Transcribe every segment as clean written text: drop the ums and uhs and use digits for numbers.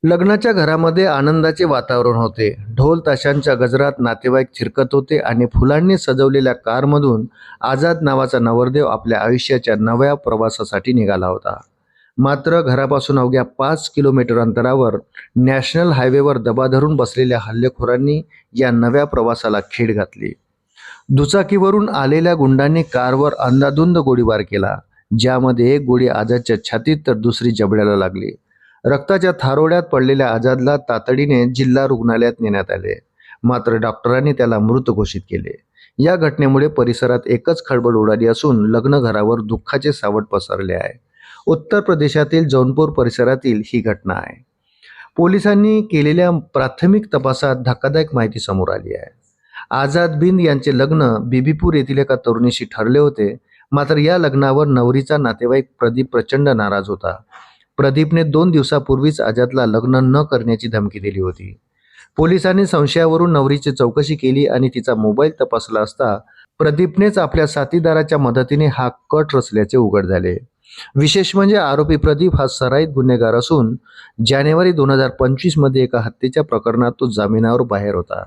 लग्नाच्या घरामध्ये आनंदाचे वातावरण होते. ढोल ताशांच्या गजरात नातेवाईक थिरकत होते आणि फुलांनी सजवलेल्या कारमधून आझाद नावाचा नवरदेव आपल्या आयुष्याच्या नव्या प्रवासासाठी निघाला होता. मात्र घरापासून अवघ्या 5 किलोमीटर अंतरावर नॅशनल हायवेवर दबा धरून बसलेल्या हल्लेखोरांनी या नव्या प्रवासाला खीळ घातली. दुचाकीवरून आलेल्या गुंडांनी कारवर अंधाधुंद गोळीबार केला, ज्यामध्ये एक गोळी आझादच्या छातीत तर दुसरी जबड्याला लागली. रक्ताच्या थारोड्यात पडलेल्या आझादला तातडीने जिल्हा रुग्णालयात नेण्यात आले, मात्र डॉक्टरांनी त्याला मृत घोषित केले. या घटनेमुळे परिसरात एकच खळबळ उडाली असून लग्न घरावर दुःखाचे सावट पसरले आहे. उत्तर प्रदेशातील जौनपूर परिसरातील ही घटना आहे. पोलिसांनी केलेल्या प्राथमिक तपासात धक्कादायक माहिती समोर आली आहे. आझाद बिंद यांचे लग्न बीबीपूर येथील एका तरुणीशी ठरले होते. मात्र या लग्नावर नवरीचा नातेवाईक प्रदीप प्रचंड नाराज होता. प्रदीपने 2 दिवसापूर्वीच आझादला लग्न न करण्याची धमकी दिली होती. पोलिसांनी संशयावरून नवरीची चौकशी केली आणि तिचा मोबाईल तपासला असता प्रदीपनेच आपल्या साथीदाराच्या मदतीने हा कट रचल्याचे उघड झाले. विशेष म्हणजे आरोपी प्रदीप हा सराईत गुन्हेगार असून जानेवारी 2025 मध्ये एका हत्येच्या प्रकरणात तो जामिनावर बाहेर होता.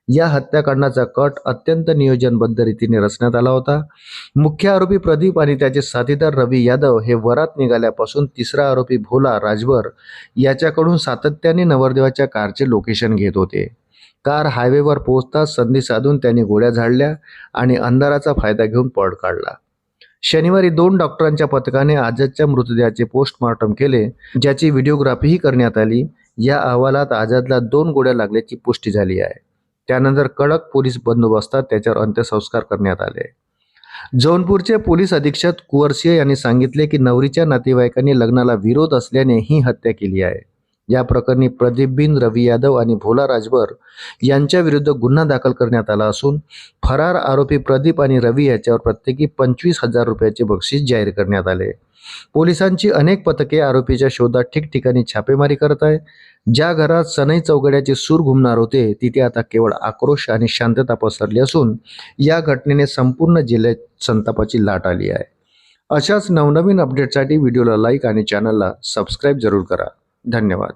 या हत्याकांडाचा कट अत्यंत नियोजनबद्ध रीतीने रचण्यात आला होता. मुख्य आरोपी प्रदीप आणि त्याचे साथीदार रवी यादव हे वरात निघाल्यापासून तिसरा आरोपी भोला राजभर याच्याकडून सातत्याने नवरदेवाच्या कारचे लोकेशन घेत होते. कार हायवेवर पोहोचताच संधी साधून त्यांनी गोळ्या झाडल्या आणि अंधाराचा फायदा घेऊन पळ काढला. शनिवारी 2 डॉक्टरांच्या पथकाने आझादच्या मृतदेहाचे पोस्टमॉर्टम केले, ज्याची व्हिडिओग्राफीही करण्यात आली. या अहवालात आझादला 2 गोळ्या लागल्याची पुष्टी झाली आहे. त्यानंतर कडक पोलीस बंदोबस्तात त्याच्यावर अंत्यसंस्कार करण्यात आले. जौनपूरचे पोलीस अधीक्षक कुंवरसिंह यांनी सांगितले की नवरीच्या नातेवाईकांनी लग्नाला विरोध असल्याने ही हत्या केली आहे. या प्रकरणी प्रदीप बिन, रवी यादव आणि भोला राजभर यांच्या विरुद्ध गुन्हा दाखल करण्यात आला असून फरार आरोपी प्रदीप आणि रवी याच्यावर प्रत्येकी 25,000 रुपयाचे बक्षीस जाहीर करण्यात आले. पोलिसांची अनेक पथके आरोपीच्या शोधात ठिकठिकाणी छापेमारी करत आहे. ज्या घरात सनई चौघड्याचे सूर घुमणार होते तिथे आता केवळ आक्रोश आणि शांतता पसरली असून या घटनेने संपूर्ण जिल्ह्यात संतापाची लाट आली आहे. अशाच नवनवीन अपडेटसाठी व्हिडिओला लाईक आणि चॅनलला सबस्क्राईब जरूर करा. धन्यवाद.